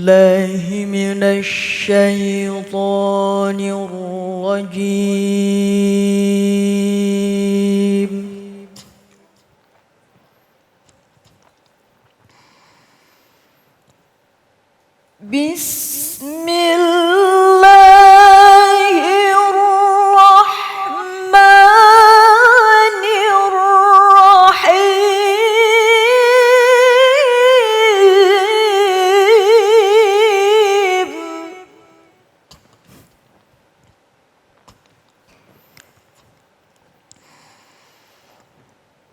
بالله من الشيطان الرجيم. بسم الله الرحمن الرحيم.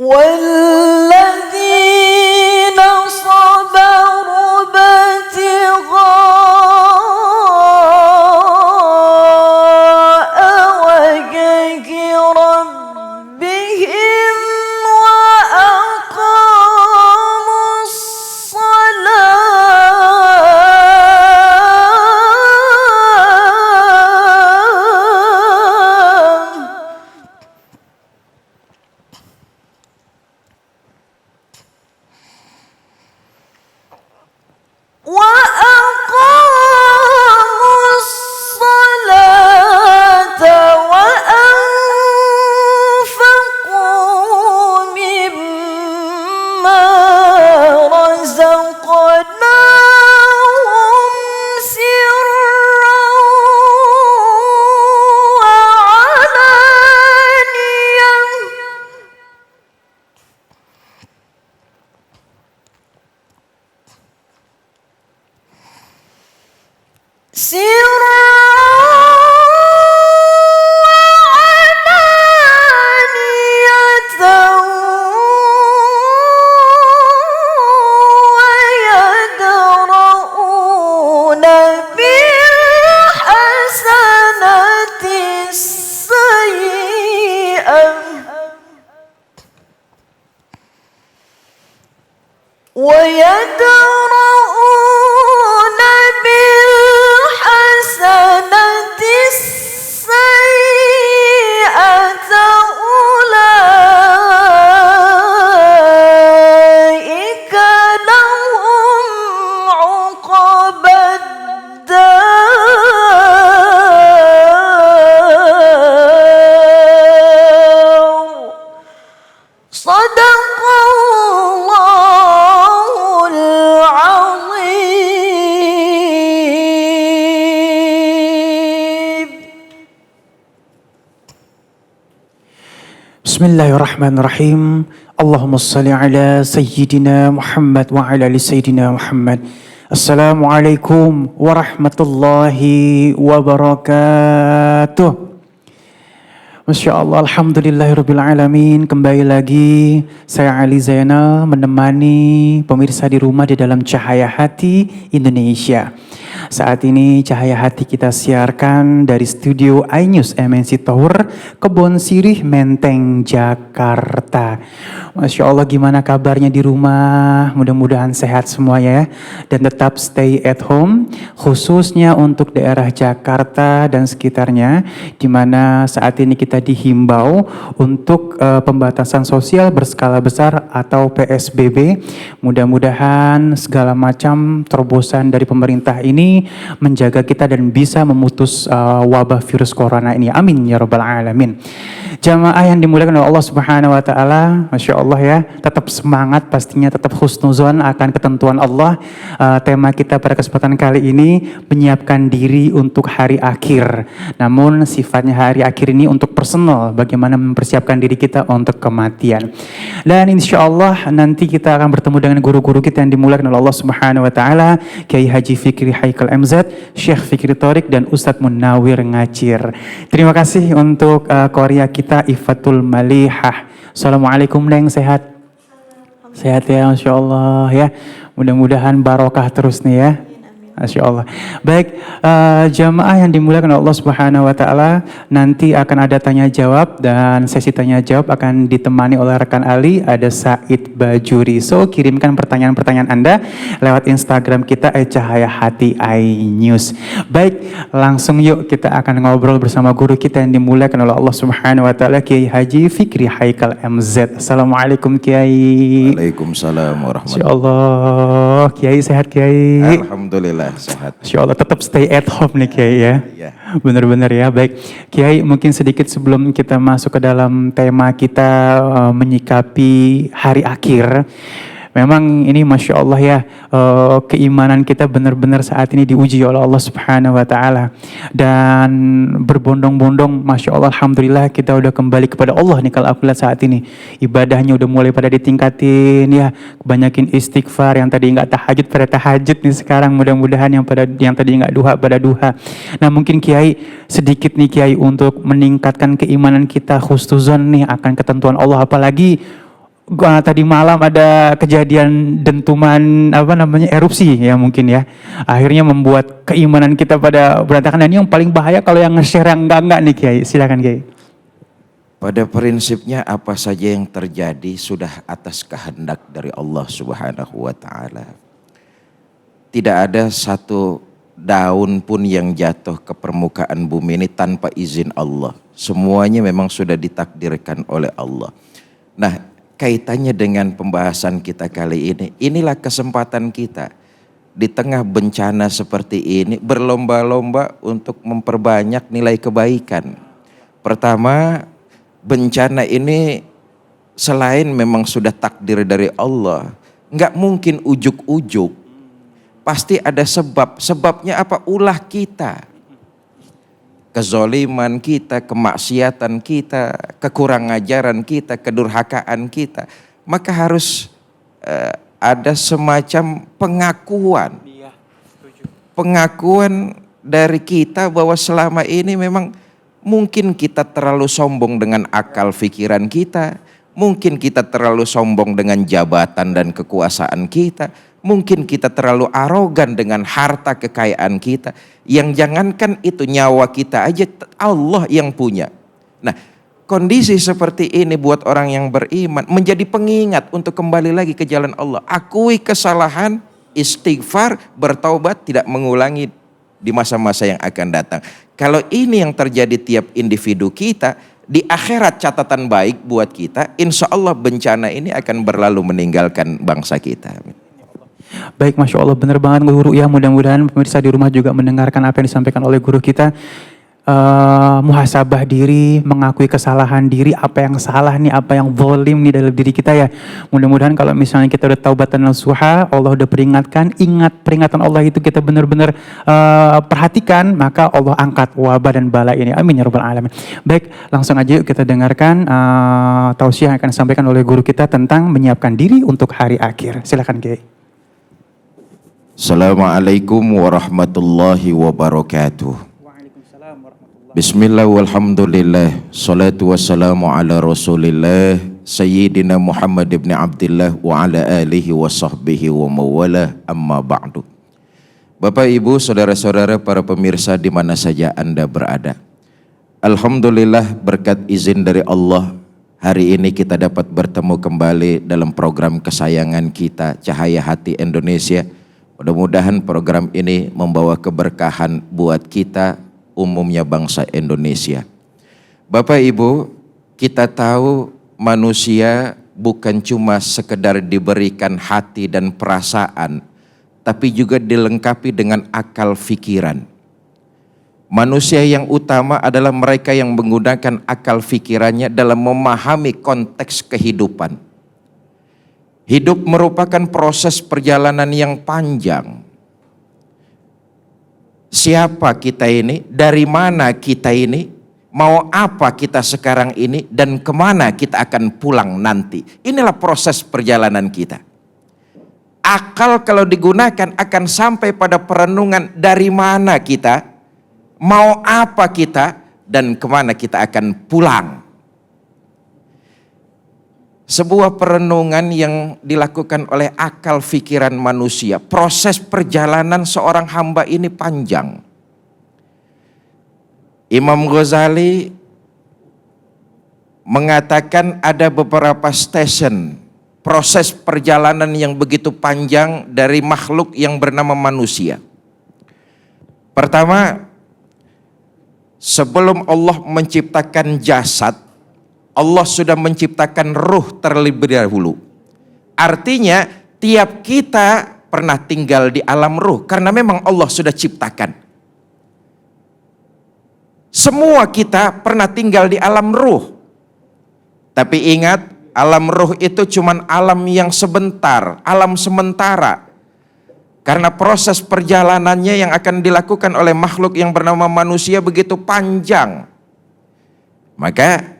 والذين صبروا ابتغاء وجه ربهم وأقاموا الصلاة وأنفقوا مما رزقناهم سرا وعلانية ويدرؤون بالحسنة السيئة أولئك لهم عقبى الدار. صدق الله العظيم. Bismillahirrahmanirrahim. Allahumma salli ala Sayyidina Muhammad wa ala ali Sayyidina Muhammad. Assalamualaikum warahmatullahi wabarakatuh. Masya Allah, alhamdulillahirrabbilalamin. Kembali lagi saya Ali Zainal menemani pemirsa di rumah di dalam Cahaya Hati Indonesia. Saat ini Cahaya Hati kita siarkan dari studio iNews MNC Tower, Kebon Sirih, Menteng, Jakarta. Masya Allah, gimana kabarnya di rumah? Mudah-mudahan sehat semua ya. Dan tetap stay at home, khususnya untuk daerah Jakarta dan sekitarnya, di mana saat ini kita dihimbau untuk pembatasan sosial berskala besar atau PSBB. Mudah-mudahan segala macam terobosan dari pemerintah ini menjaga kita dan bisa memutus wabah virus corona ini. Amin ya rabbal alamin. Jamaah yang dimuliakan oleh Allah Subhanahu wa taala, Masya Allah ya, tetap semangat pastinya, tetap husnuzon akan ketentuan Allah. Tema kita pada kesempatan kali ini menyiapkan diri untuk hari akhir. Namun sifatnya hari akhir ini untuk personal, bagaimana mempersiapkan diri kita untuk kematian. Dan insya Allah nanti kita akan bertemu dengan guru-guru kita yang dimuliakan oleh Allah Subhanahu wa taala, Kiai Haji Fikri Haikal MZ, Syekh Fikri Thorik dan Ustadz Munawir Ngacir. Terima kasih untuk Korea kita Ifatul Malihah. Assalamualaikum Neng, sehat? Sehat ya, Masya Allah ya. Mudah-mudahan barokah terus nih ya. Masya Allah. Baik, jamaah yang dimuliakan Allah Subhanahu wa taala, nanti akan ada tanya jawab dan sesi tanya jawab akan ditemani oleh rekan Ali, ada Said Bajuri. So, kirimkan pertanyaan-pertanyaan Anda lewat Instagram kita @cahaya hati iNews. Baik, langsung yuk kita akan ngobrol bersama guru kita yang dimuliakan oleh Allah Subhanahu wa taala, Kiai Haji Fikri Haikal MZ. Assalamualaikum Kiai. Waalaikumsalam warahmatullahi wabarakatuh. Masya Allah, Kiai sehat Kiai? Alhamdulillah Alhamdulillah sehat. Masya Allah, tetap stay at home nih Kiai ya. Iya. Benar-benar ya. Baik, Kiai, mungkin sedikit sebelum kita masuk ke dalam tema kita menyikapi hari akhir. Memang ini Masya Allah ya, keimanan kita benar-benar saat ini diuji oleh Allah Subhanahu Wa Taala. Dan berbondong-bondong, Masya Allah, Alhamdulillah kita udah kembali kepada Allah nih kalau aku lihat saat ini. Ibadahnya udah mulai pada ditingkatin ya, kebanyakin istighfar, yang tadi nggak tahajud pada tahajud nih sekarang, mudah-mudahan yang tadi nggak duha pada duha. Nah mungkin Kiai, sedikit nih Kiai untuk meningkatkan keimanan kita khustuzon nih akan ketentuan Allah, apalagi tadi malam ada kejadian dentuman erupsi ya mungkin ya, akhirnya membuat keimanan kita pada berantakan. Dan ini yang paling bahaya kalau yang nge-share yang enggak nih Kiai. Silakan Kiai. Pada prinsipnya apa saja yang terjadi sudah atas kehendak dari Allah Subhanahu wa taala. Tidak ada satu daun pun yang jatuh ke permukaan bumi ini tanpa izin Allah. Semuanya memang sudah ditakdirkan oleh Allah. Nah, kaitannya dengan pembahasan kita kali ini, inilah kesempatan kita di tengah bencana seperti ini berlomba-lomba untuk memperbanyak nilai kebaikan. Pertama, bencana ini selain memang sudah takdir dari Allah, nggak mungkin ujuk-ujuk. Pasti ada sebab. Sebabnya apa? Ulah kita. Kezoliman kita, kemaksiatan kita, kekurang ajaran kita, kedurhakaan kita. Maka harus ada semacam pengakuan. Pengakuan dari kita bahwa selama ini memang mungkin kita terlalu sombong dengan akal pikiran kita. Mungkin kita terlalu sombong dengan jabatan dan kekuasaan kita. Mungkin kita terlalu arogan dengan harta kekayaan kita. Yang jangankan itu, nyawa kita aja Allah yang punya. Nah, kondisi seperti ini buat orang yang beriman menjadi pengingat untuk kembali lagi ke jalan Allah. Akui kesalahan, istighfar, bertaubat, tidak mengulangi di masa-masa yang akan datang. Kalau ini yang terjadi tiap individu kita, di akhirat catatan baik buat kita, insya Allah bencana ini akan berlalu meninggalkan bangsa kita. Baik, Masya Allah, benar banget guru ya. Mudah-mudahan pemirsa di rumah juga mendengarkan apa yang disampaikan oleh guru kita. Muhasabah diri, mengakui kesalahan diri, apa yang salah nih, apa yang zalim nih dalam diri kita ya. Mudah-mudahan kalau misalnya kita udah taubatan nasuha, Allah udah peringatkan, ingat peringatan Allah itu kita benar-benar perhatikan, maka Allah angkat wabah dan bala ini. Amin ya rabbal alamin. Baik, langsung aja yuk kita dengarkan tausiah yang akan disampaikan oleh guru kita tentang menyiapkan diri untuk hari akhir. Silakan Kiai. Assalamualaikum warahmatullahi wabarakatuh. Waalaikumsalam warahmatullahi. Bismillah walhamdulillah. Salatu wassalamu ala rasulillah Sayyidina Muhammad ibn Abdillah wa ala alihi wa sahbihi wa mawala, amma ba'du. Bapak Ibu, saudara-saudara, para pemirsa di mana saja Anda berada, alhamdulillah berkat izin dari Allah, hari ini kita dapat bertemu kembali dalam program kesayangan kita, Cahaya Hati Indonesia. Mudah-mudahan program ini membawa keberkahan buat kita, umumnya bangsa Indonesia. Bapak Ibu, kita tahu manusia bukan cuma sekedar diberikan hati dan perasaan, tapi juga dilengkapi dengan akal fikiran. Manusia yang utama adalah mereka yang menggunakan akal fikirannya dalam memahami konteks kehidupan. Hidup merupakan proses perjalanan yang panjang. Siapa kita ini? Dari mana kita ini? Mau apa kita sekarang ini? Dan kemana kita akan pulang nanti? Inilah proses perjalanan kita. Akal kalau digunakan akan sampai pada perenungan dari mana kita, mau apa kita, dan kemana kita akan pulang. Sebuah perenungan yang dilakukan oleh akal fikiran manusia. Proses perjalanan seorang hamba ini panjang. Imam Ghazali mengatakan ada beberapa stesen proses perjalanan yang begitu panjang dari makhluk yang bernama manusia. Pertama, sebelum Allah menciptakan jasad, Allah sudah menciptakan ruh terlebih dahulu. Artinya tiap kita pernah tinggal di alam ruh karena memang Allah sudah ciptakan. Semua kita pernah tinggal di alam ruh. Tapi ingat, alam ruh itu cuman alam yang sebentar, alam sementara. Karena proses perjalanannya yang akan dilakukan oleh makhluk yang bernama manusia begitu panjang. Maka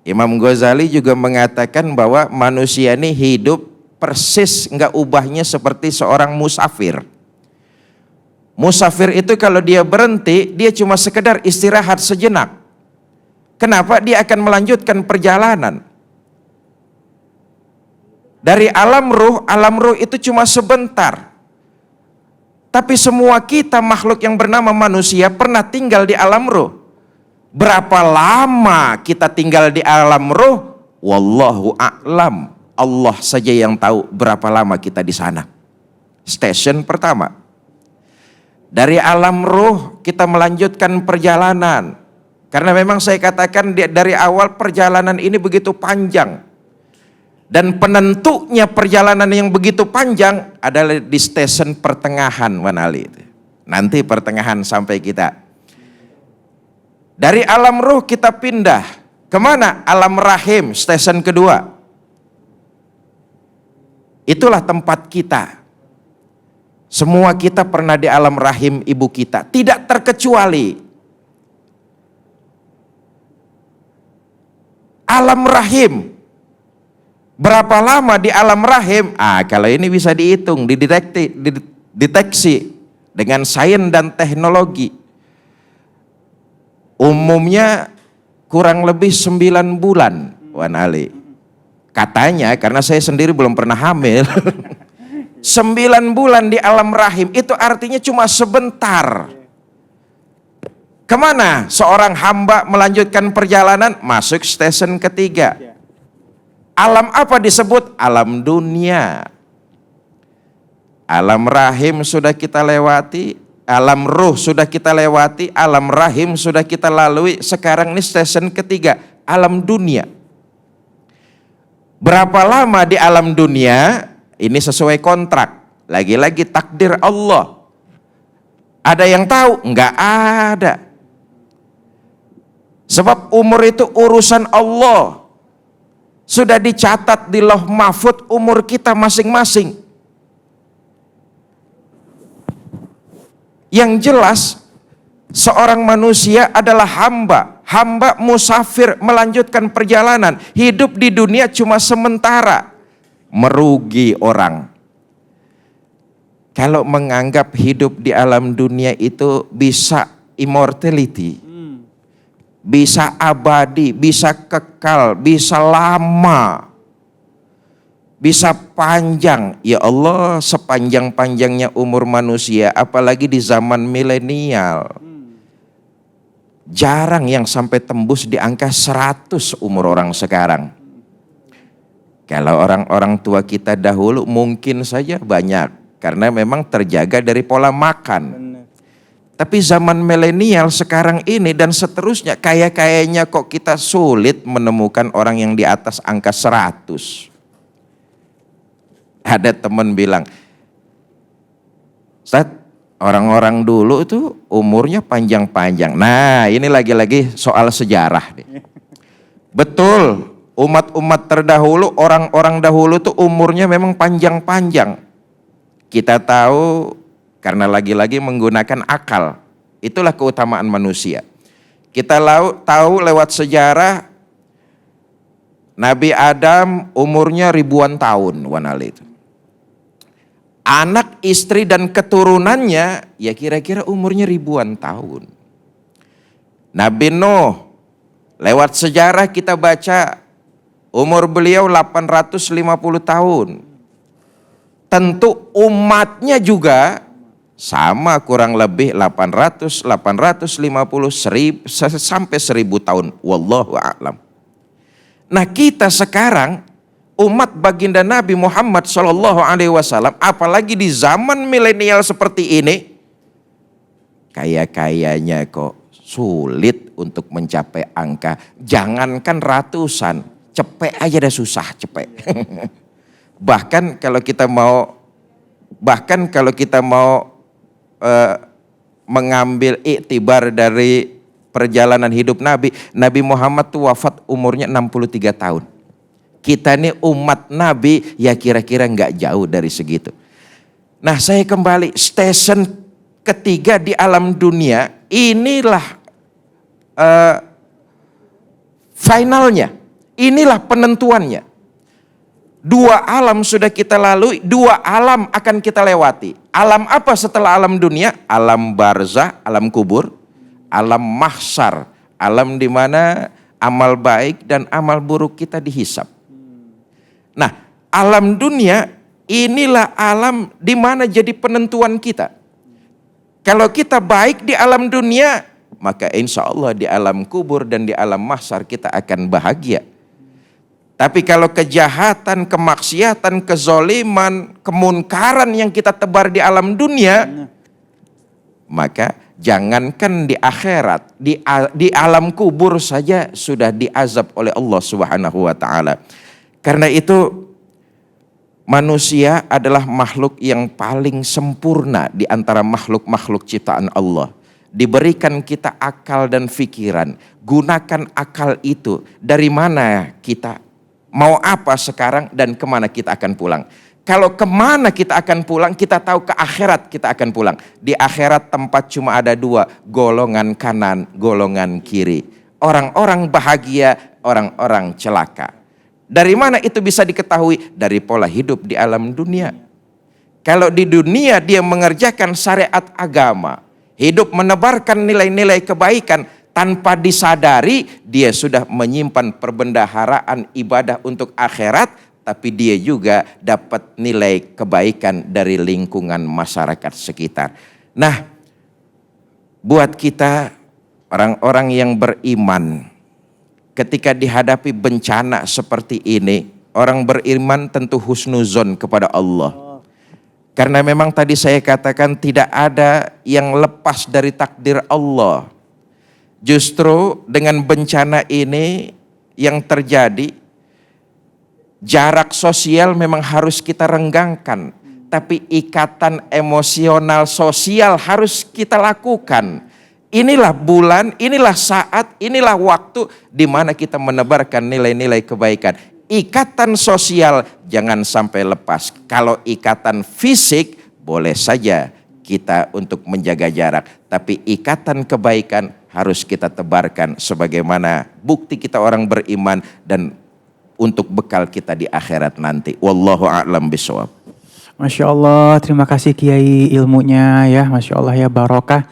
Imam Ghazali juga mengatakan bahwa manusia ini hidup persis nggak ubahnya seperti seorang musafir. Musafir itu kalau dia berhenti, dia cuma sekedar istirahat sejenak. Kenapa? Dia akan melanjutkan perjalanan. Dari alam ruh itu cuma sebentar. Tapi semua kita makhluk yang bernama manusia pernah tinggal di alam ruh. Berapa lama kita tinggal di alam ruh? Wallahu a'lam. Allah saja yang tahu berapa lama kita di sana. Station pertama. Dari alam ruh kita melanjutkan perjalanan. Karena memang saya katakan dari awal perjalanan ini begitu panjang. Dan penentunya perjalanan yang begitu panjang adalah di stesen pertengahan, Wan Ali. Nanti pertengahan sampai kita. Dari alam ruh kita pindah. Kemana? Alam rahim, stesen kedua. Itulah tempat kita. Semua kita pernah di alam rahim ibu kita. Tidak terkecuali. Alam rahim. Berapa lama di alam rahim? Kalau ini bisa dihitung, dideteksi dengan sains dan teknologi. Umumnya kurang lebih 9 bulan, Wan Ali. Katanya, karena saya sendiri belum pernah hamil. 9 bulan di alam rahim, itu artinya cuma sebentar. Kemana seorang hamba melanjutkan perjalanan? Masuk stesen ketiga. Alam apa disebut? Alam dunia. Alam rahim sudah kita lewati, alam ruh sudah kita lewati, alam rahim sudah kita lalui. Sekarang ini stesen ketiga, alam dunia. Berapa lama di alam dunia? Ini sesuai kontrak. Lagi-lagi takdir Allah. Ada yang tahu? Enggak ada. Sebab umur itu urusan Allah. Sudah dicatat di Lauh Mahfuz umur kita masing-masing. Yang jelas, seorang manusia adalah hamba. Hamba musafir melanjutkan perjalanan. Hidup di dunia cuma sementara. Merugi orang. Kalau menganggap hidup di alam dunia itu bisa immortality, bisa abadi, bisa kekal, bisa lama, bisa panjang. Ya Allah, sepanjang-panjangnya umur manusia, apalagi di zaman milenial. Jarang yang sampai tembus di angka 100 umur orang sekarang. Kalau orang-orang tua kita dahulu mungkin saja banyak. Karena memang terjaga dari pola makan. Tapi zaman milenial sekarang ini dan seterusnya. Kayaknya kok kita sulit menemukan orang yang di atas angka 100. Ada teman bilang, Ustaz, orang-orang dulu itu umurnya panjang-panjang. Nah, ini lagi-lagi soal sejarah nih. Betul. Umat-umat terdahulu, orang-orang dahulu tuh umurnya memang panjang-panjang. Kita tahu karena lagi-lagi menggunakan akal. Itulah keutamaan manusia. Kita tahu lewat sejarah Nabi Adam umurnya ribuan tahun, Wan Ali itu. Anak, istri dan keturunannya ya kira-kira umurnya ribuan tahun. Nabi Nuh, lewat sejarah kita baca umur beliau 850 tahun. Tentu umatnya juga sama kurang lebih 800, 850, 1000 sampai 1000 tahun. Wallahu a'lam. Nah kita sekarang umat baginda Nabi Muhammad SAW, apalagi di zaman milenial seperti ini, kayaknya kok sulit untuk mencapai angka. Jangankan ratusan, cepek aja dah susah cepek. Bahkan kalau kita mau Bahkan kalau kita mau mengambil iktibar dari perjalanan hidup Nabi, Nabi Muhammad tuh wafat umurnya 63 tahun. Kita ini umat Nabi ya kira-kira nggak jauh dari segitu. Nah saya kembali, stesen ketiga di alam dunia, inilah finalnya, inilah penentuannya. Dua alam sudah kita lalui, dua alam akan kita lewati. Alam apa setelah alam dunia? Alam barzah, alam kubur, alam mahsyar, alam di mana amal baik dan amal buruk kita dihisap. Nah, alam dunia inilah alam di mana jadi penentuan kita. Kalau kita baik di alam dunia, maka insya Allah di alam kubur dan di alam mahsyar kita akan bahagia. Tapi kalau kejahatan, kemaksiatan, kezoliman, kemunkaran yang kita tebar di alam dunia, maka jangankan di akhirat, di alam kubur saja sudah diazab oleh Allah Subhanahu wa taala. Karena itu manusia adalah makhluk yang paling sempurna di antara makhluk-makhluk ciptaan Allah. Diberikan kita akal dan pikiran, gunakan akal itu. Dari mana kita mau apa sekarang dan kemana kita akan pulang. Kalau kemana kita akan pulang, kita tahu ke akhirat kita akan pulang. Di akhirat tempat cuma ada dua, golongan kanan, golongan kiri. Orang-orang bahagia, orang-orang celaka. Dari mana itu bisa diketahui? Dari pola hidup di alam dunia. Kalau di dunia dia mengerjakan syariat agama, hidup menebarkan nilai-nilai kebaikan, tanpa disadari dia sudah menyimpan perbendaharaan ibadah untuk akhirat, tapi dia juga dapat nilai kebaikan dari lingkungan masyarakat sekitar. Nah, buat kita orang-orang yang beriman, ketika dihadapi bencana seperti ini, orang beriman tentu husnuzon kepada Allah. Karena memang tadi saya katakan tidak ada yang lepas dari takdir Allah. Justru dengan bencana ini yang terjadi, jarak sosial memang harus kita renggangkan. Tapi ikatan emosional sosial harus kita lakukan. Inilah bulan, inilah saat, inilah waktu di mana kita menebarkan nilai-nilai kebaikan. Ikatan sosial jangan sampai lepas. Kalau ikatan fisik boleh saja kita untuk menjaga jarak. Tapi ikatan kebaikan harus kita tebarkan sebagaimana bukti kita orang beriman dan untuk bekal kita di akhirat nanti. Wallahu a'lam bishawab. Masya Allah, terima kasih Kiai ilmunya ya, Masya Allah ya, barokah.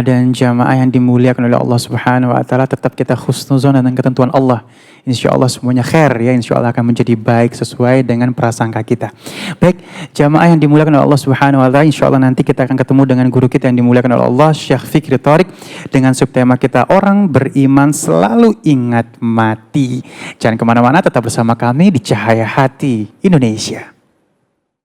Dan jamaah yang dimuliakan oleh Allah Subhanahu wa taala, tetap kita husnuzon dengan ketentuan Allah. Insya Allah semuanya khair ya, insya Allah akan menjadi baik sesuai dengan prasangka kita. Baik, jamaah yang dimuliakan oleh Allah Subhanahu wa taala, insya Allah nanti kita akan ketemu dengan guru kita yang dimuliakan oleh Allah, Syekh Fikri Thoriq, dengan subtema kita, orang beriman selalu ingat mati. Jangan kemana-mana, tetap bersama kami di Cahaya Hati Indonesia.